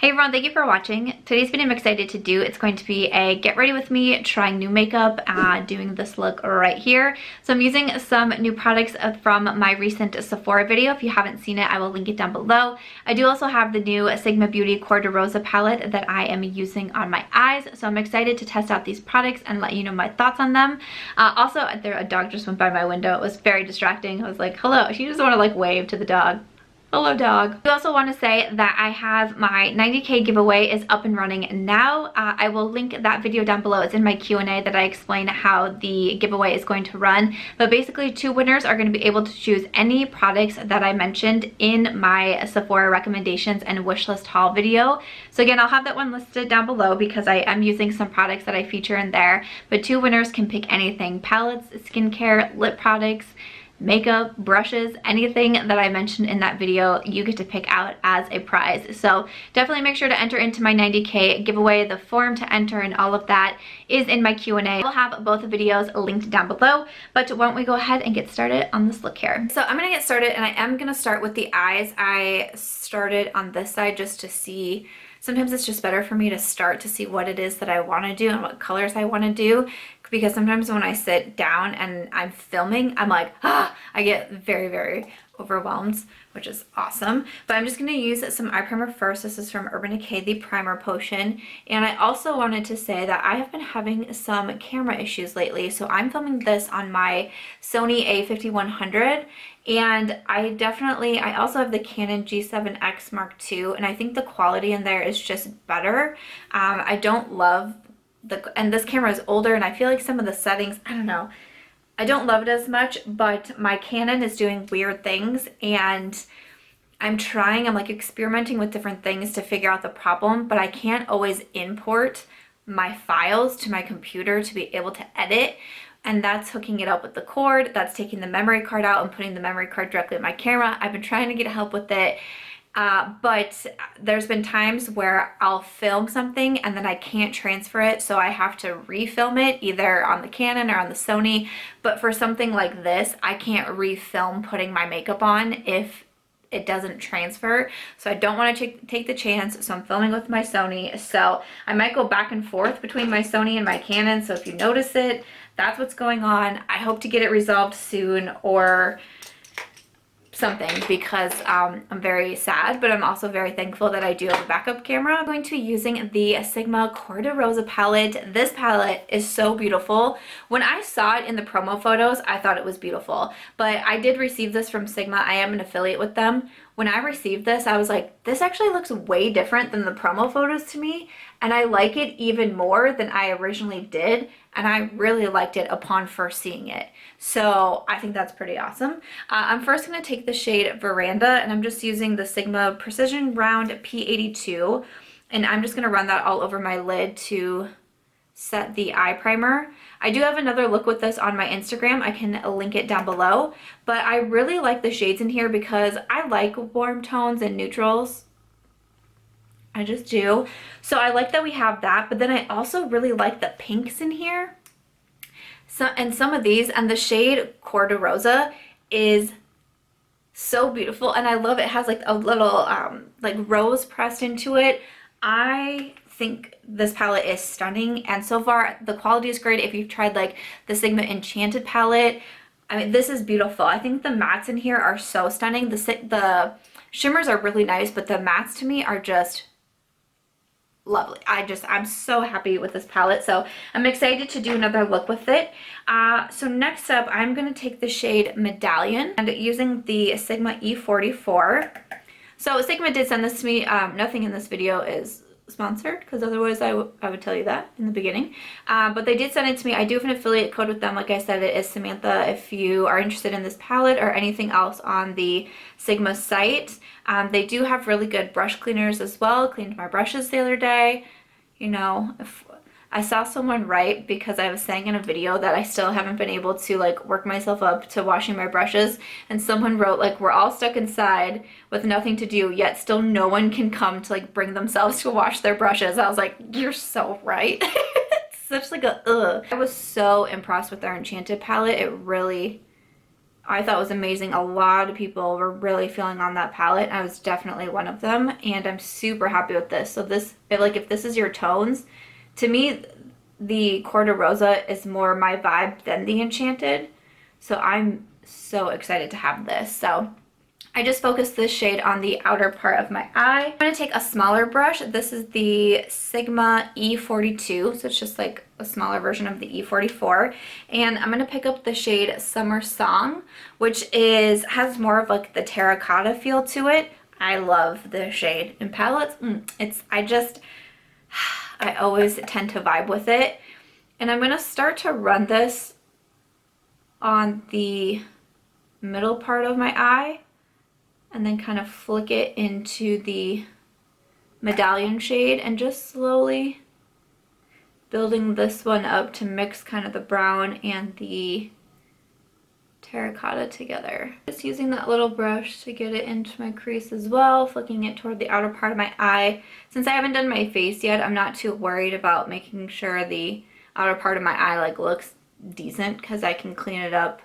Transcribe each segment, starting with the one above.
Hey everyone, thank you for watching. Today's video I'm excited to do, it's going to be a get ready with me trying new makeup, doing this look right here. So I'm using some new products from my recent Sephora video. If you haven't seen it, I will link it down below. I do also have the new Sigma Beauty Cor de Rosa palette that I am using on my eyes. So I'm excited to test out these products and let you know my thoughts on them. Also, a dog just went by my window. It was very distracting. I was like, hello. She just want to like wave to the dog. Hello dog. I also want to say that I have my 90K giveaway is up and running now. I will link that video down below. It's in my Q&A that I explain how the giveaway is going to run. But basically 2 winners are going to be able to choose any products that I mentioned in my Sephora recommendations and wishlist haul video. So again, I'll have that one listed down below because I am using some products that I feature in there. But 2 winners can pick anything: palettes, skincare, lip products, makeup, brushes, anything that I mentioned in that video, you get to pick out as a prize. So definitely make sure to enter into my 90K giveaway. The form to enter and all of that is in my Q&A. I'll have both videos linked down below, but why don't we go ahead and get started on this look here. So I'm gonna get started, and I am gonna start with the eyes. I started on this side just to see. Sometimes it's just better for me to start to see what it is that I want to do and what colors I want to do, because sometimes when I sit down and I'm filming, I'm like, I get very, very overwhelmed, which is awesome. But I'm just going to use some eye primer first. This is from Urban Decay, the Primer Potion. And I also wanted to say that I have been having some camera issues lately. So I'm filming this on my Sony a5100. And I also have the Canon G7X Mark II, and I think the quality in there is just better. I don't love and this camera is older, and I feel like some of the settings, I don't know, I don't love it as much, but my Canon is doing weird things, and I'm like experimenting with different things to figure out the problem, but I can't always import my files to my computer to be able to edit. And that's hooking it up with the cord, that's taking the memory card out and putting the memory card directly in my camera. I've been trying to get help with it, but there's been times where I'll film something and then I can't transfer it, so I have to refilm it either on the Canon or on the Sony. But for something like this, I can't refilm putting my makeup on if it doesn't transfer. So I don't want to take the chance, so I'm filming with my Sony. So I might go back and forth between my Sony and my Canon, so if you notice it, that's what's going on. I hope to get it resolved soon or something, because I'm very sad, but I'm also very thankful that I do have a backup camera. I'm going to be using the Sigma Cor de Rosa palette. This palette is so beautiful. When I saw it in the promo photos, I thought it was beautiful, but I did receive this from Sigma. I am an affiliate with them. When I received this, I was like, this actually looks way different than the promo photos to me, and I like it even more than I originally did, and I really liked it upon first seeing it. So I think that's pretty awesome. I'm first going to take the shade Veranda, and I'm just using the Sigma Precision Round P82, and I'm just going to run that all over my lid to set the eye primer. I do have another look with this on my Instagram. I can link it down below, but I really like the shades in here because I like warm tones and neutrals. I just do. So I like that we have that, but then I also really like the pinks in here. And some of these, and the shade Cor de Rosa is so beautiful, and I love it. It has like a little like rose pressed into it. I think this palette is stunning, and so far the quality is great. If you've tried like the Sigma Enchanted palette, I mean, this is beautiful. I think the mattes in here are so stunning. The shimmers are really nice, but the mattes to me are just lovely. I'm so happy with this palette, so I'm excited to do another look with it. So next up, I'm going to take the shade Medallion and using the Sigma E44. So Sigma did send this to me. Nothing in this video is sponsored, because otherwise I would tell you that in the beginning, but they did send it to me. I do have an affiliate code with them. Like I said, it is Samantha if you are interested in this palette or anything else on the Sigma site. They do have really good brush cleaners as well. Cleaned my brushes the other day. You know, if I saw someone write, because I was saying in a video that I still haven't been able to like work myself up to washing my brushes, and someone wrote like, we're all stuck inside with nothing to do, yet still no one can come to like bring themselves to wash their brushes. I was like, you're so right. It's such like a ugh. I was so impressed with their Enchanted palette. It really, I thought was amazing. A lot of people were really feeling on that palette. I was definitely one of them, and I'm super happy with this. So this, if this is your tones, to me, the Cor de Rosa is more my vibe than the Enchanted. So I'm so excited to have this. So I just focused this shade on the outer part of my eye. I'm going to take a smaller brush. This is the Sigma E42, so it's just like a smaller version of the E44. And I'm going to pick up the shade Summer Song, which has more of like the terracotta feel to it. I love this shade in palettes. I always tend to vibe with it. And I'm going to start to run this on the middle part of my eye, and then kind of flick it into the medallion shade, and just slowly building this one up to mix kind of the brown and the terracotta together. Just using that little brush to get it into my crease as well, flicking it toward the outer part of my eye. Since I haven't done my face yet, I'm not too worried about making sure the outer part of my eye like looks decent, because I can clean it up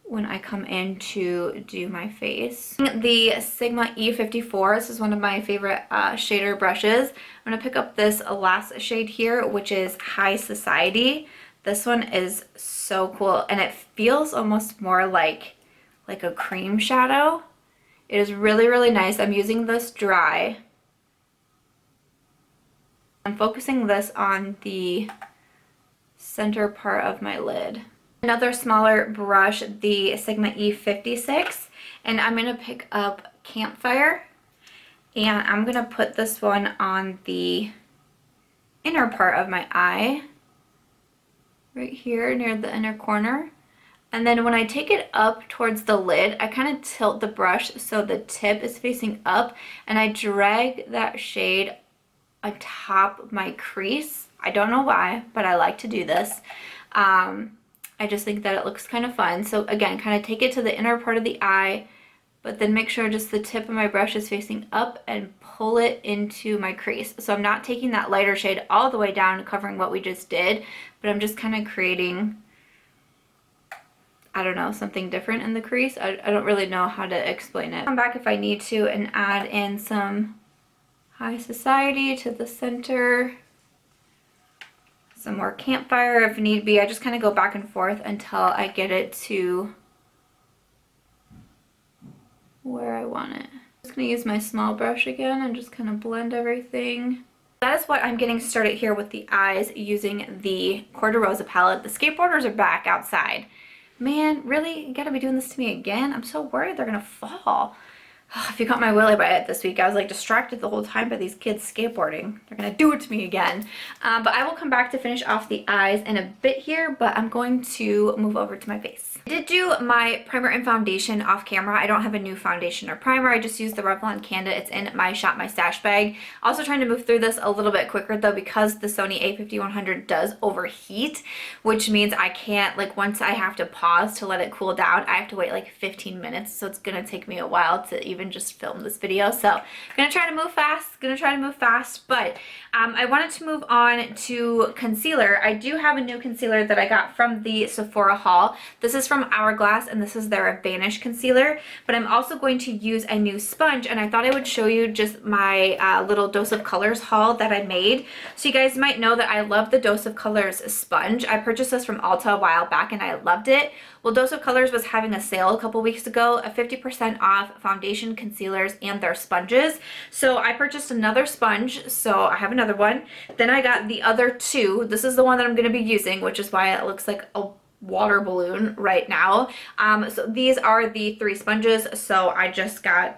when I come in to do my face. The Sigma E54, this is one of my favorite shader brushes. I'm going to pick up this last shade here, which is High Society. This one is so cool, and it feels almost more like a cream shadow. It is really, really nice. I'm using this dry. I'm focusing this on the center part of my lid. Another smaller brush, the Sigma E56, and I'm going to pick up Campfire, and I'm going to put this one on the inner part of my eye, right here near the inner corner. And then when I take it up towards the lid, I kind of tilt the brush so the tip is facing up, and I drag that shade atop my crease. I don't know why, but I like to do this. I just think that it looks kind of fun. So again, kind of take it to the inner part of the eye, but then make sure just the tip of my brush is facing up and pull it into my crease. So I'm not taking that lighter shade all the way down, covering what we just did, but I'm just kind of creating, I don't know, something different in the crease. I don't really know how to explain it. Come back if I need to and add in some High Society to the center. Some more Campfire if need be. I just kind of go back and forth until I get it to where I want it. I'm just going to use my small brush again and just kind of blend everything. That is what I'm getting started here with the eyes using the Cor de Rosa palette. The skateboarders are back outside. Man, really? You gotta be doing this to me again? I'm so worried they're gonna fall. If you caught my willy by it this week, I was like distracted the whole time by these kids skateboarding. They're gonna do it to me again. But I will come back to finish off the eyes in a bit here, but I'm going to move over to my face. I did do my primer and foundation off camera. I don't have a new foundation or primer. I just used the Revlon Candid. It's in my Shop My Stash bag. Also trying to move through this a little bit quicker though, because the Sony a5100 does overheat, which means I can't, like, once I have to pause to let it cool down, I have to wait like 15 minutes. So it's gonna take me a while to even just film this video. So I'm gonna try to move fast, but I wanted to move on to concealer. I do have a new concealer that I got from the Sephora haul. This is from Hourglass, and this is their Vanish concealer, but I'm also going to use a new sponge, and I thought I would show you just my little Dose of Colors haul that I made. So you guys might know that I love the Dose of Colors sponge. I purchased this from Ulta a while back and I loved it. Well, Dose of Colors was having a sale a couple weeks ago, a 50% off foundation, concealers, and their sponges. So I purchased another sponge, so I have another one. Then I got the other two. This is the one that I'm going to be using, which is why it looks like a water balloon right now. So these are the 3 sponges, so I just got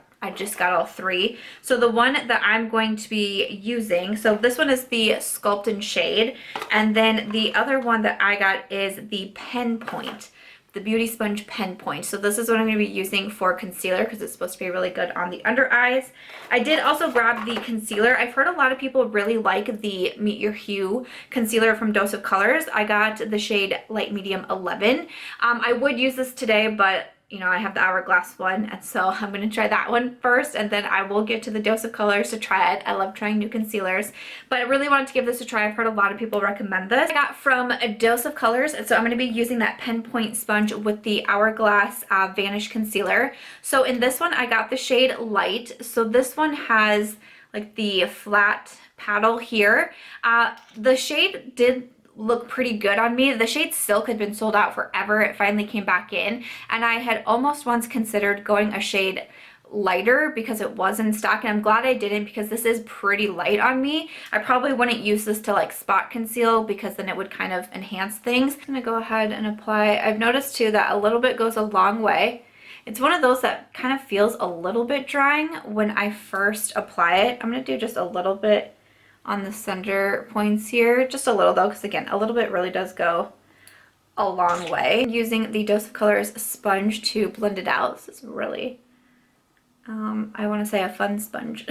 all 3. So the one that I'm going to be using, so this one is the SCULPT shade, and then the other one that I got is the PENPOINT, the Beauty Sponge PENPOINT. So this is what I'm going to be using for concealer because it's supposed to be really good on the under eyes. I did also grab the concealer. I've heard a lot of people really like the Meet Your Hue concealer from Dose of Colors. I got the shade Light Medium 11. I would use this today, but you know, I have the Hourglass one, and so I'm going to try that one first, and then I will get to the Dose of Colors to try it. I love trying new concealers, but I really wanted to give this a try. I've heard a lot of people recommend this. I got from a Dose of Colors, and so I'm going to be using that PENPOINT sponge with the Hourglass Vanish concealer. So in this one, I got the shade Light. So this one has like the flat paddle here. The shade did look pretty good on me. The shade Silk had been sold out forever. It finally came back in, and I had almost once considered going a shade lighter because it was in stock, and I'm glad I didn't because this is pretty light on me. I probably wouldn't use this to like spot conceal because then it would kind of enhance things. I'm gonna go ahead and apply. I've noticed too that a little bit goes a long way. It's one of those that kind of feels a little bit drying when I first apply it. I'm gonna do just a little bit on the center points here, just a little though, because again, a little bit really does go a long way. I'm using the Dose of Colors sponge to blend it out. This is really, I want to say a fun sponge,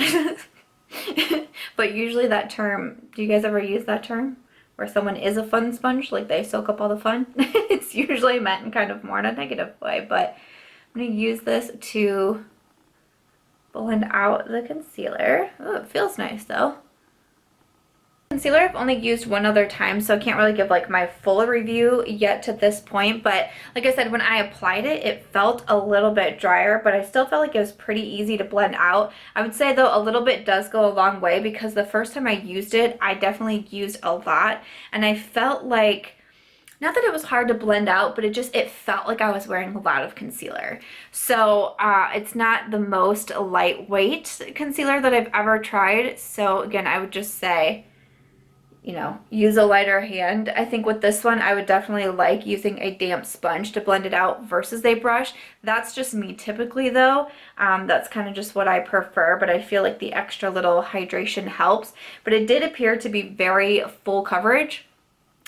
but usually that term, do you guys ever use that term? Where someone is a fun sponge, like they soak up all the fun? It's usually meant in kind of more in a negative way, but I'm going to use this to blend out the concealer. Oh, it feels nice though. Concealer I've only used one other time, so I can't really give like my full review yet to this point, but like I said, when I applied it, it felt a little bit drier, but I still felt like it was pretty easy to blend out. I would say though a little bit does go a long way because the first time I used it, I definitely used a lot, and I felt like, not that it was hard to blend out, but it felt like I was wearing a lot of concealer. So it's not the most lightweight concealer that I've ever tried. So again, I would just say, you know, use a lighter hand. I think with this one, I would definitely like using a damp sponge to blend it out versus a brush. That's just me typically though. That's kind of just what I prefer, but I feel like the extra little hydration helps. But it did appear to be very full coverage,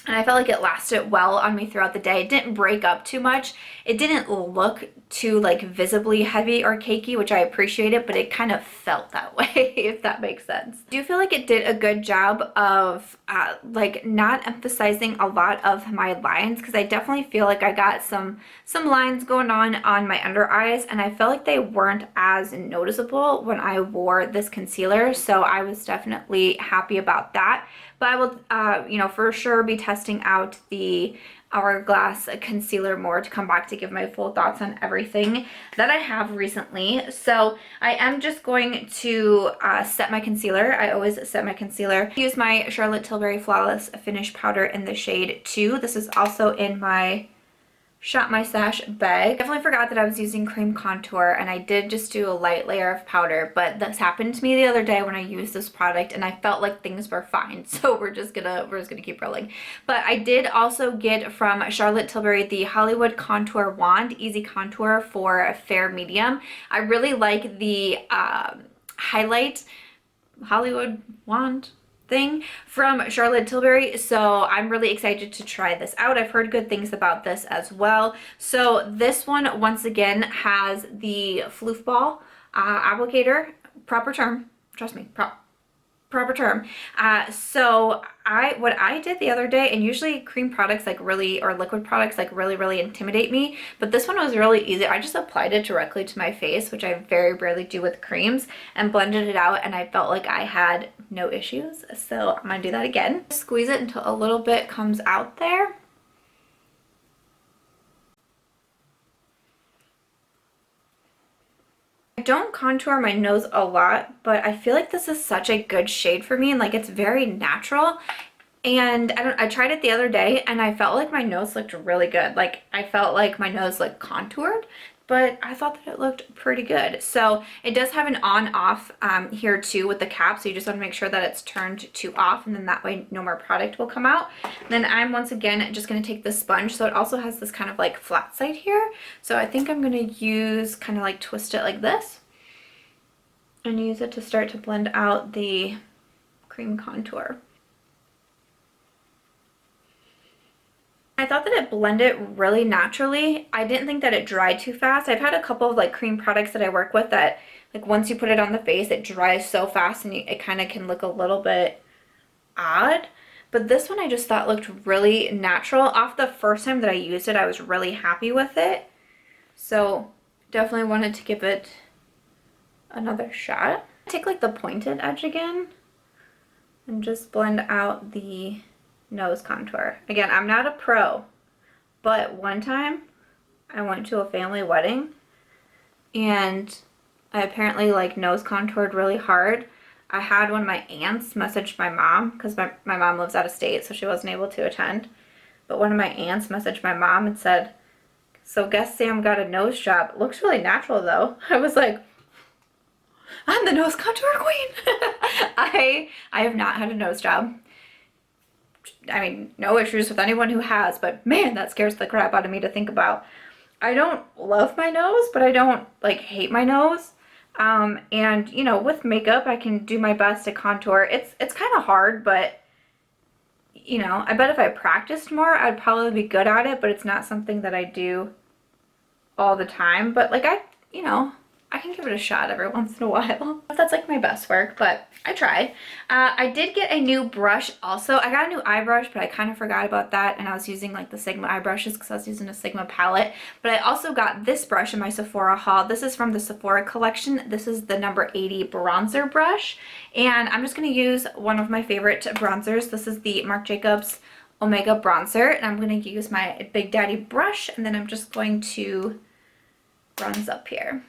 and I felt like it lasted well on me throughout the day. It didn't break up too much. It didn't look too like visibly heavy or cakey, which I appreciated, but it kind of felt that way, if that makes sense. I do feel like it did a good job of like not emphasizing a lot of my lines, because I definitely feel like I got some lines going on my under eyes, and I felt like they weren't as noticeable when I wore this concealer, so I was definitely happy about that. But I will, you know, for sure be testing out the Hourglass concealer more to come back to give my full thoughts on everything that I have recently. So I am just going to set my concealer. I always set my concealer. I use my Charlotte Tilbury Flawless Finish Powder in the shade 2. This is also in my Shop My Stash bag. Definitely forgot that I was using cream contour, and I did just do a light layer of powder, but this happened to me the other day when I used this product and I felt like things were fine, so we're just gonna keep rolling. But I did also get from Charlotte Tilbury the Hollywood Contour Wand Easy Contour for a fair medium. I really like the highlight Hollywood wand thing from Charlotte Tilbury, so I'm really excited to try this out. I've heard good things about this as well. So this one once again has the floof ball applicator, proper term, trust me, proper term. So what I did the other day, and usually cream products like really, or liquid products like really intimidate me, but this one was really easy. I just applied it directly to my face, which I very rarely do with creams, and blended it out, and I felt like I had no issues. So I'm gonna do that again. Squeeze it until a little bit comes out there. I don't contour my nose a lot, but I feel like this is such a good shade for me, and like it's very natural. And I tried it the other day and I felt like my nose looked really good. Like I felt like my nose looked contoured, but I thought that it looked pretty good. So it does have an on-off here too with the cap, so you just want to make sure that it's turned to off, and then that way no more product will come out. Then I'm once again just going to take the sponge, so it also has this kind of like flat side here. So I think I'm going to use kind of like twist it like this and use it to start to blend out the cream contour. I thought that it blended really naturally. I didn't think that it dried too fast. I've had a couple of like cream products that I work with that like once you put it on the face, it dries so fast and it kind of can look a little bit odd. But this one I just thought looked really natural. Off the first time that I used it, I was really happy with it. So definitely wanted to give it another shot. Take like the pointed edge again and just blend out the nose contour. Again, I'm not a pro, but one time I went to a family wedding and I apparently like nose contoured really hard. I had one of my aunts message my mom, because my mom lives out of state, so she wasn't able to attend. But one of my aunts messaged my mom and said, "So guess Sam got a nose job. It looks really natural though." I was like, I'm the nose contour queen. I have not had a nose job. I mean, no issues with anyone who has, but man, that scares the crap out of me to think about. I don't love my nose, but I don't like hate my nose. And you know, with makeup, I can do my best to contour. It's kind of hard, but you know, I bet if I practiced more, I'd probably be good at it, but it's not something that I do all the time. But like you know, I can give it a shot every once in a while. That's like my best work, but I tried. I did get a new brush also. I got a new eye brush, but I kind of forgot about that, and I was using like the Sigma eye brushes because I was using a Sigma palette. But I also got this brush in my Sephora haul. This is from the Sephora collection. This is the number 80 bronzer brush, and I'm just going to use one of my favorite bronzers. This is the Marc Jacobs Omega bronzer, and I'm going to use my Big Daddy brush, and then I'm just going to bronze up here.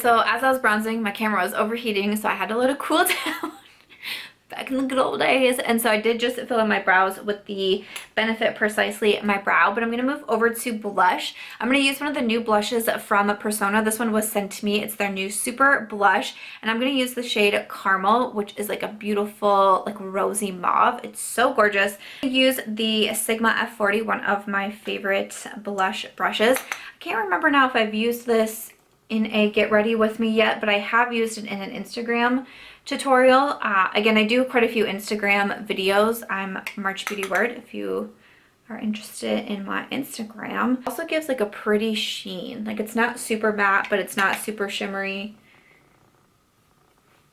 So as I was bronzing, my camera was overheating, so I had to let it cool down back in the good old days. And so I did just fill in my brows with the Benefit Precisely My Brow, but I'm going to move over to blush. I'm going to use one of the new blushes from Persona. This one was sent to me. It's their new Super Blush, and I'm going to use the shade Carmel, which is like a beautiful like rosy mauve. It's so gorgeous. I use the Sigma F40, one of my favorite blush brushes. I can't remember now if I've used this in a get ready with me yet, but I have used it in an Instagram tutorial. Again, I do quite a few Instagram videos. I'm March Beauty Word if you are interested in my Instagram. Also gives like a pretty sheen. Like it's not super matte, but it's not super shimmery.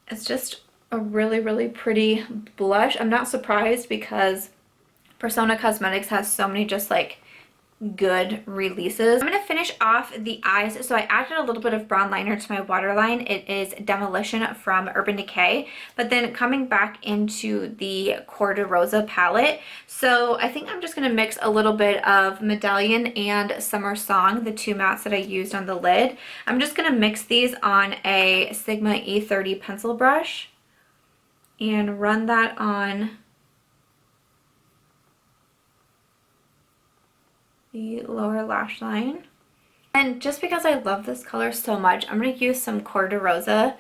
It's just a really, really pretty blush. I'm not surprised because Persona Cosmetics has so many just like good releases. I'm going to finish off the eyes. So I added a little bit of brown liner to my waterline. It is Demolition from Urban Decay, but then coming back into the Cor de Rosa palette. So I think I'm just going to mix a little bit of Medallion and Summer Song, the two mattes that I used on the lid. I'm just going to mix these on a Sigma E30 pencil brush and run that on the lower lash line. And just because I love this color so much, I'm going to use some Cor de Rosa.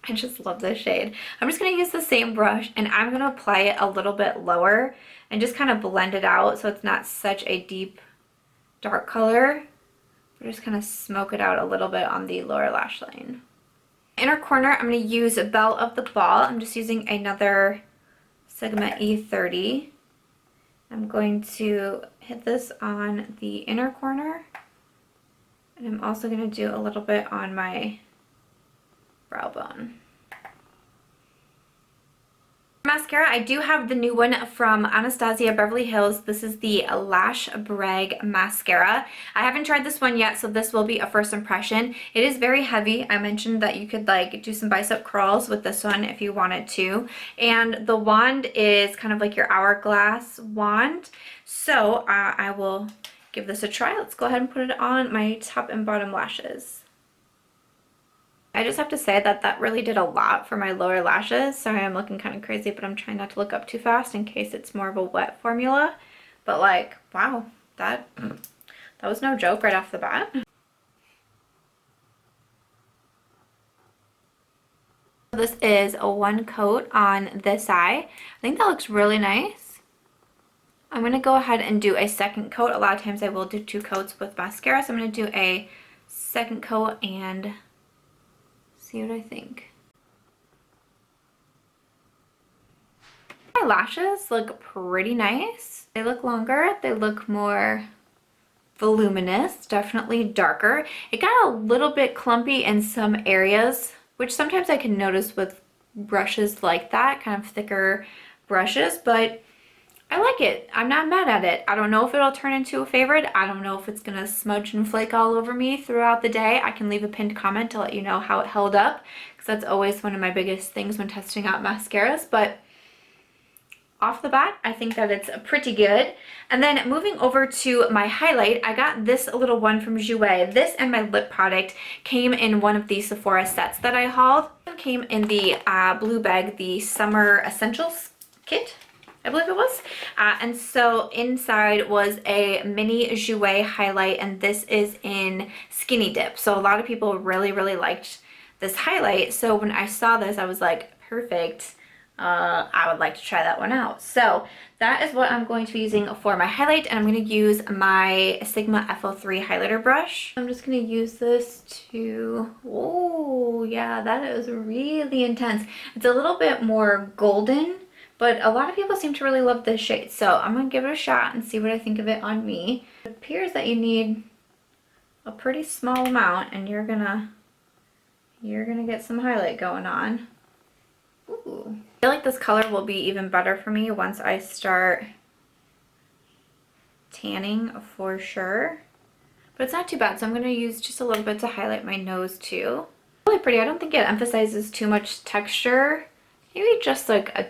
I just love this shade. I'm just going to use the same brush and I'm going to apply it a little bit lower and just kind of blend it out so it's not such a deep dark color. But just kind of smoke it out a little bit on the lower lash line. Inner corner, I'm going to use Belle of the Ball. I'm just using another Sigma E30. I'm going to hit this on the inner corner, and I'm also going to do a little bit on my brow bone. Mascara, I do have the new one from Anastasia Beverly Hills. This is the Lash Brag Mascara. I haven't tried this one yet, so this will be a first impression. It is very heavy. I mentioned that you could like do some bicep curls with this one if you wanted to. And the wand is kind of like your Hourglass wand. So I will give this a try. Let's go ahead and put it on my top and bottom lashes. I just have to say that that really did a lot for my lower lashes. Sorry, I'm looking kind of crazy, but I'm trying not to look up too fast in case it's more of a wet formula. But like, wow, that was no joke right off the bat. This is a one coat on this eye. I think that looks really nice. I'm going to go ahead and do a second coat. A lot of times I will do two coats with mascara, so I'm going to do a second coat and see what I think. My lashes look pretty nice. They look longer. They look more voluminous, definitely darker. It got a little bit clumpy in some areas, which sometimes I can notice with brushes like that, kind of thicker brushes, but I like it. I'm not mad at it. I don't know if it'll turn into a favorite. I don't know if it's gonna smudge and flake all over me throughout the day. I can leave a pinned comment to let you know how it held up, because that's always one of my biggest things when testing out mascaras. But off the bat, I think that it's pretty good. And then moving over to my highlight, I got this little one from Jouer. This and my lip product came in one of the Sephora sets that I hauled. It came in the blue bag, the Summer Essentials kit, I believe it was. And so inside was a mini Jouer highlight, and this is in Skinny Dip. So a lot of people really, really liked this highlight. So when I saw this, I was like, perfect. I would like to try that one out. So that is what I'm going to be using for my highlight, and I'm going to use my Sigma FO3 highlighter brush. I'm just going to use this to, oh yeah, that is really intense. It's a little bit more golden, but a lot of people seem to really love this shade. So I'm going to give it a shot and see what I think of it on me. It appears that you need a pretty small amount, and you're gonna get some highlight going on. Ooh. I feel like this color will be even better for me once I start tanning for sure. But it's not too bad, so I'm going to use just a little bit to highlight my nose too. Really pretty. I don't think it emphasizes too much texture. Maybe just like a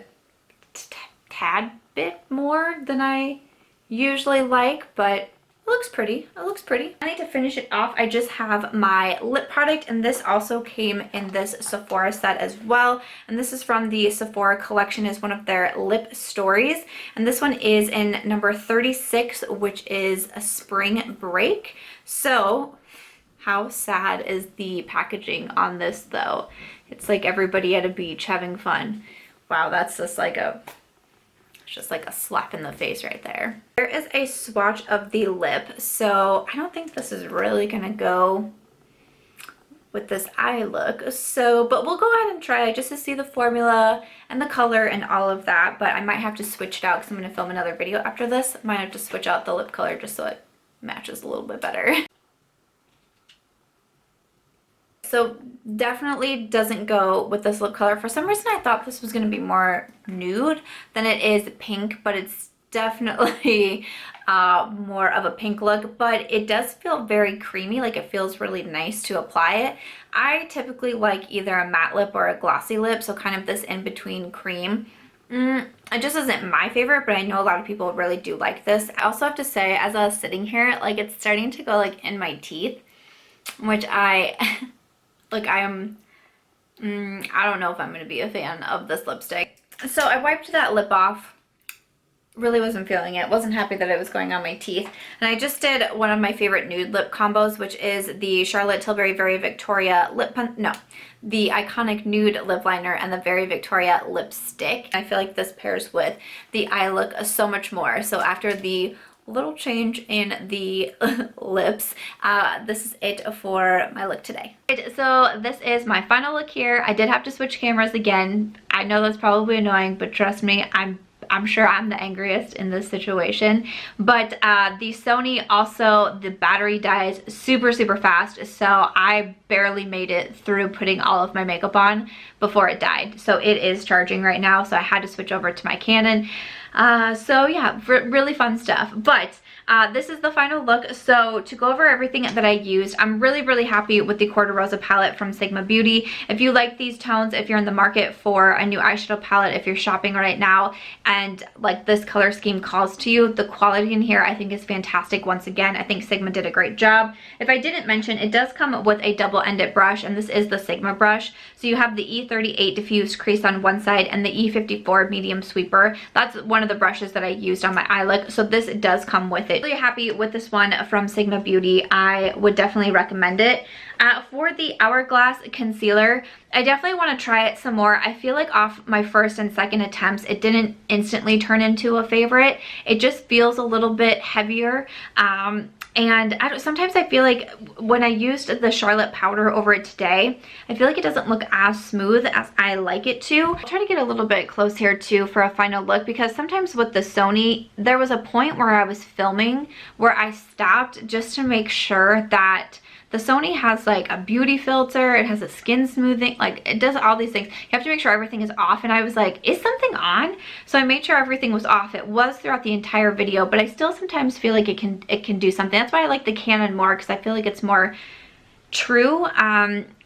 tad bit more than I usually like, but it looks pretty. It looks pretty. I need to finish it off. I just have my lip product, and this also came in this Sephora set as well. And this is from the Sephora collection, is one of their lip stories. And this one is in number 36, which is a spring break. So how sad is the packaging on this though? It's like everybody at a beach having fun. Wow, that's just like a slap in the face right there. There is a swatch of the lip, so I don't think this is really gonna go with this eye look. So, but we'll go ahead and try just to see the formula and the color and all of that, but I might have to switch it out because I'm gonna film another video after this. I might have to switch out the lip color just so it matches a little bit better. So definitely doesn't go with this lip color. For some reason I thought this was going to be more nude than it is pink, but it's definitely more of a pink look, but it does feel very creamy. Like it feels really nice to apply it. I typically like either a matte lip or a glossy lip, so kind of this in-between cream. It just isn't my favorite, but I know a lot of people really do like this. I also have to say, as I was sitting here, like it's starting to go like in my teeth, which I... like I don't know if I'm going to be a fan of this lipstick. So I wiped that lip off. Really wasn't feeling it. Wasn't happy that it was going on my teeth. And I just did one of my favorite nude lip combos, which is the Charlotte Tilbury Very Victoria the iconic nude lip liner and the Very Victoria lipstick. I feel like this pairs with the eye look so much more. So after the little change in the lips, this is it for my look today. So this is my final look here. I did have to switch cameras again. I know that's probably annoying, but trust me, I'm sure I'm the angriest in this situation. But the Sony also, the battery dies super fast, so I barely made it through putting all of my makeup on before it died. So it is charging right now, so I had to switch over to my Canon. So yeah, really fun stuff. But this is the final look. So to go over everything that I used, I'm really happy with the Cor de Rosa palette from Sigma Beauty. If you like these tones, if you're in the market for a new eyeshadow palette, if you're shopping right now and like this color scheme calls to you, the quality in here I think is fantastic. Once again, I think Sigma did a great job. If I didn't mention, it does come with a double-ended brush, and this is the Sigma brush. So you have the E38 diffused crease on one side and the E54 medium sweeper. That's one of the brushes that I used on my eye look, so this does come with it. Really happy with this one from Sigma Beauty. I would definitely recommend it. For the Hourglass concealer, I definitely want to try it some more. I feel like off my first and second attempts, it didn't instantly turn into a favorite. It just feels a little bit heavier. And sometimes I feel like when I used the Charlotte powder over it today, I feel like it doesn't look as smooth as I like it to. I'll try to get a little bit close here too for a final look, because sometimes with the Sony, there was a point where I was filming where I stopped just to make sure that The Sony has like a beauty filter, it has a skin smoothing, like it does all these things. You have to make sure everything is off, and I was like, is something on? So I made sure everything was off. It was throughout the entire video, but I still sometimes feel like it can do something. That's why I like the Canon more, because I feel like it's more true.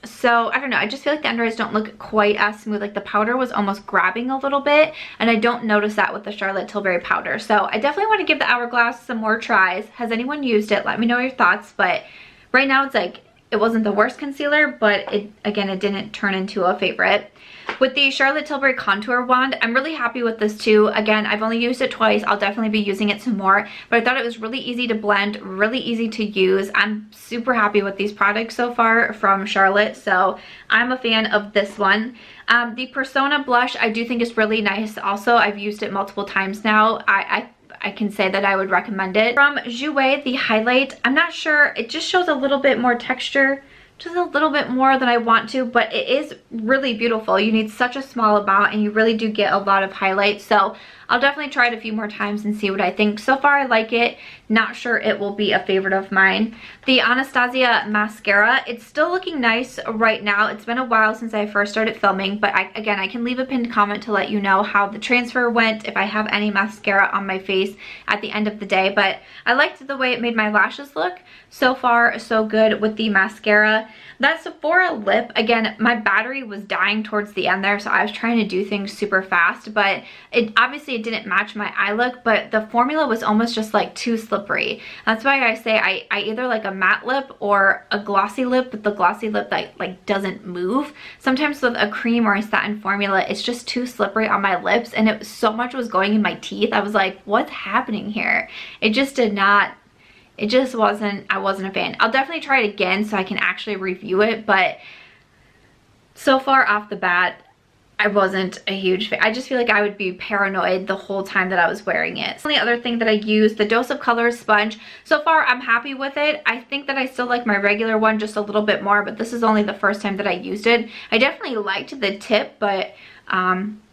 So I don't know, I just feel like the under eyes don't look quite as smooth. Like the powder was almost grabbing a little bit, and I don't notice that with the Charlotte Tilbury powder. So I definitely want to give the Hourglass some more tries. Has anyone used it? Let me know your thoughts. But right now it's like, it wasn't the worst concealer, but it didn't turn into a favorite. With the Charlotte Tilbury contour wand, I'm really happy with this too. Again, I've only used it twice. I'll definitely be using it some more, but I thought it was really easy to blend, really easy to use. I'm super happy with these products so far from Charlotte, so I'm a fan of this one. The Persona blush I do think is really nice also. I've used it multiple times now. I can say that I would recommend it. From Jouer, the highlight, I'm not sure, it just shows a little bit more texture, just a little bit more than I want to, but it is really beautiful. You need such a small amount and you really do get a lot of highlight. So I'll definitely try it a few more times and see what I think. So far I like it. Not sure it will be a favorite of mine. The Anastasia mascara, it's still looking nice right now. It's been a while since I first started filming, but again, I can leave a pinned comment to let you know how the transfer went, if I have any mascara on my face at the end of the day. But I liked the way it made my lashes look. So far, so good with the mascara. That Sephora lip, again, my battery was dying towards the end there, so I was trying to do things super fast, but obviously it didn't match my eye look, but the formula was almost just like too slippery. That's why I say I either like a matte lip or a glossy lip, but the glossy lip that like doesn't move. Sometimes with a cream or a satin formula, it's just too slippery on my lips, and so much was going in my teeth. I was like, what's happening here? It just did not, it just wasn't, I wasn't a fan. I'll definitely try it again so I can actually review it, but so far off the bat, I wasn't a huge fan. I just feel like I would be paranoid the whole time that I was wearing it. The only other thing that I used, the Dose of Colors sponge. So far, I'm happy with it. I think that I still like my regular one just a little bit more, but this is only the first time that I used it. I definitely liked the tip, but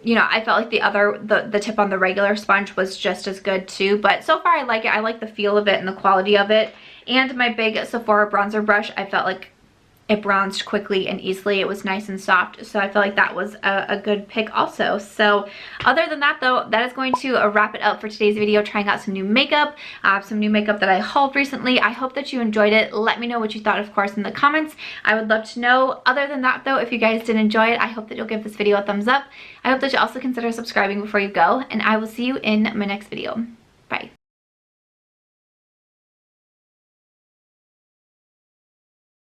you know, I felt like the tip on the regular sponge was just as good too. But so far I like it. I like the feel of it and the quality of it. And my big Sephora bronzer brush, I felt like it bronzed quickly and easily. It was nice and soft, so I feel like that was a good pick also. So other than that though, that is going to wrap it up for today's video, trying out some new makeup that I hauled recently. I hope that you enjoyed it. Let me know what you thought, of course, in the comments. I would love to know. Other than that though, if you guys did enjoy it, I hope that you'll give this video a thumbs up. I hope that you also consider subscribing before you go, and I will see you in my next video. Bye.